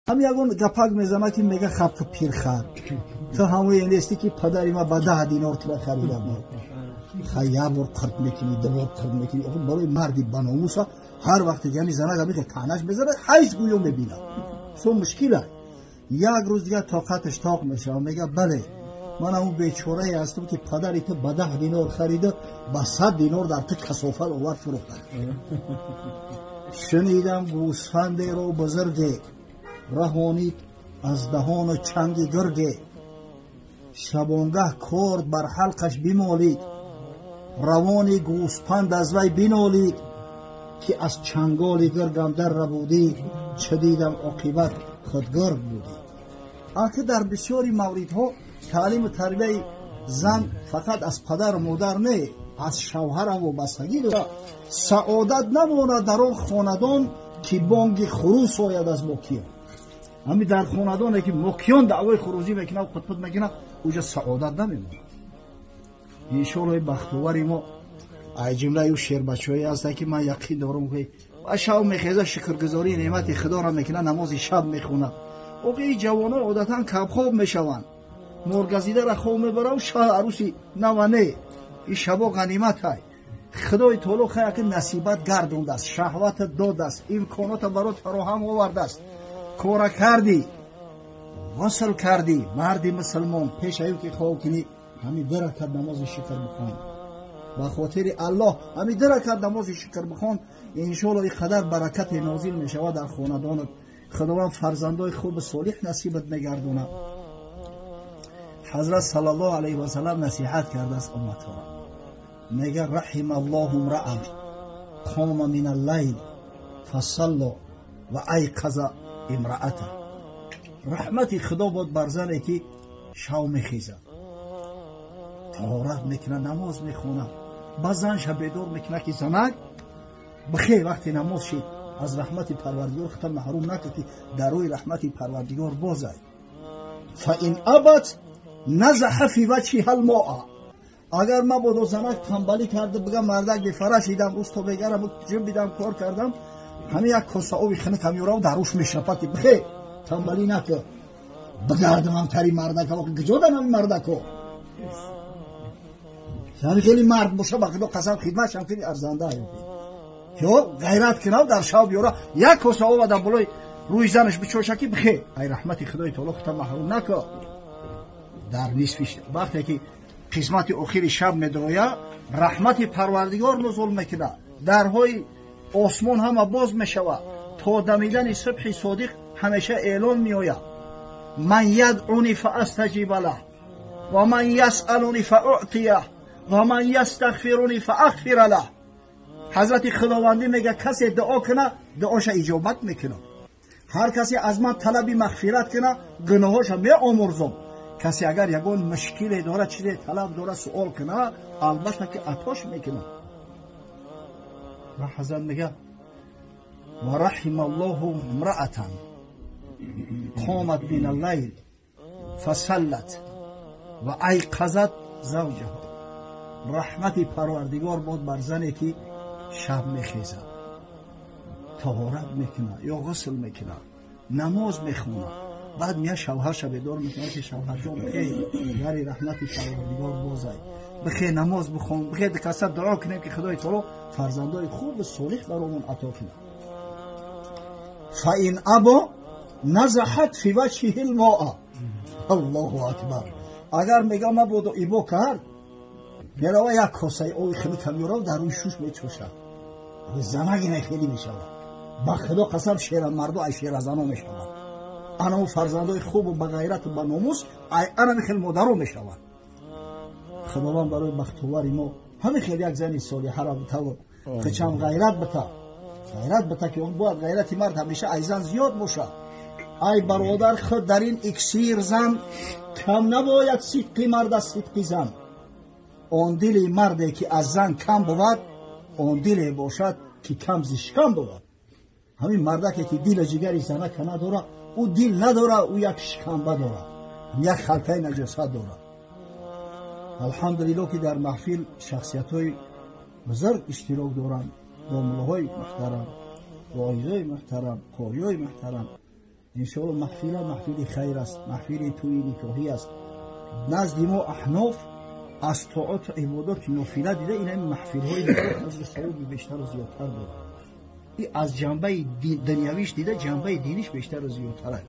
هم یگون گپاک میزنه که میگه خب پیر خر تو همون اینستی که پدری ما با 10 دینار تو خریده بود خیاب بر خرد میکنی دوار خرد میکنی برای مردی بناموسا هر وقت یعنی زنه میگه تنش بزنه 8 گویو میبینه سو مشکله یک روز دیگه طاقتش طاق میشه میگه بله من اون بیچاره هستم که پدری تو با 10 دینار خریده با 100 دینار در تو کثافت آورد فروخته شنیدم گوسفند رو بزرگه رهانید از دهان چنگ گرگه شبانگه کرد بر حلقش بمالید روان گوسپند از وی بنالید که از چنگال گرگم در ربودی چه دیدم عاقبت خود گرگ بودی. آنکه در بسیاری موردها تعلیم و تربیه زن فقط از پدر و مادر نه از شوهر و بستگی دارد. سعادت نماند در آن خاندان که بانگ خروس آید از مکیان. همین در خاندانی که مکیان دعوای خروجی میکنه و خطبت میکنه اونجا سعادت نمیمونه. انشاءالله بختوری ما ای جمله یو شعر بچه‌ای هست که من یقین دارم که شب میخیزه شکرگزاری نعمت خدا را میکنه نماز شب میخونه. اوقی جوانان عادتا کب خواب میشوند مرغزیده را خواب میبره و شب عروسی نوانه این شبا غنیمت های خدای تعالی خیلی که نصیبت گردونده است شهوت داده است امکانات برات فراهم آورده است کار کردی غسل کردی مردی مسلمان پیش ایو که خواب کنی همین درکت نماز شکر بخوان با خاطر الله همین درکت نماز شکر بخوان انشاءالله این قدر برکت نازل میشود در خاندانت خداوند فرزندای خوب صالح نصیبت میگردونه. حضرت صلی الله علیه و سلم نصیحت کرده است امت را میگه رحم الله امرأ قام من اللیل فصلى و ایقظ امرأته. رحمت خدا بود بر زنی که شب میخیزه طهارت میکنه نماز میخونه بعد زنش بیدار میکنه که زنک بخیر وقتی نماز شید از رحمت پروردگار خود محروم نکنی در روی رحمت پروردگار بازای. فان ابت نزح فی وجهها الماء. اگر ما با زنک تنبلی کرده بگم مردک به فرش دیدم روز تو بگرم جم بیدم کار کردم همین یک کاسه آبی خنک کمیورا و دروش میشنپه که بخیر تنبلی نکن بگردم هم تری مردک ها کجا دارم مردک ها یعنی خیلی مرد باشه با خدا قسم خدمتش هم خیلی ارزنده هایی یا غیرت کنه در شب بیاره یک کاسه آب در بالای روی زنش بچوشکی بخیر ای رحمت خدای تعالی خودت محروم نکن. در نصفش وقتی که قسمت اخیر شب میدرویه رحمت پروردگار نزول میکنه درهای آسمان هم باز میشود تا دمیدن صبح صادق همیشه اعلان میآید من یدعونی فاستجیب له و من یسألونی فاعطیه و من یستغفرونی فاغفر له. حضرت خداوندی میگه کسی دعا کنه دعاش اجابت میکنه. هر کسی از من طلب مغفرت کنه گناهاش میآمرزم. کسی اگر یگان مشکلی داره چیزی طلب داره سوال کنه البته که عطاش میکنه. و حضرت میگه و رحم الله امرأة قامت من اللیل فصلت و ایقظت زوجها. رحمت پروردگار بود بر زنی که شب میخیزه طهارت میکنه یا غسل میکنه نماز میخونه بعد میاد شوهرش بیدار میکنه که شوهر جان بخیر یاری رحمت پروردگار بازای بخیر نماز بخون بخیر دکاسه دعا کنیم که خدای تعالی فرزندای خوب صالح برامون عطا کنه. فان ابا نزحت فی وجهه الماء. الله اکبر. اگر میگم ما بودو ایبو کرد میروا یک کاسه آب خیلی کمیورا در روی شوش میچوشه زنگی خیلی میشود با خدا قسم شیر مردو ای شیر زنو میشود انا فرزندای خوب و با غیرت و با ناموس انا خیلی مادرو میشود. خداوند برای بختوری ما همه خیلی یک زنی صالحه را بتو کچم غیرت بتا که اون باید غیرت مرد همیشه ای زن زیاد باشه. ای برادر خود در این اکسیر زن کم نباید صدقی مرد از صدقی زن. آن دل مردی که از زن کم بود آن دل باشد که کم زشکم بود. همین مرده که دل جگری زنه که نداره او دل نداره او یک شکمبه داره یک خلطه نجاست داره. الحمدلله که در محفل شخصیت های بزرگ اشتراک دارند با ملاهای محترم با آیزای محترم قاری های محترم انشاءالله محفل خیر است، محفل توی نکاحی است. نزد ما احناف از طاعات و عبادات نافله دیده این محفل های نکاح از ثواب بیشتر و زیادتر داره. این از جنبه دنیویش دیده جنبه دینیش بیشتر و زیادتره.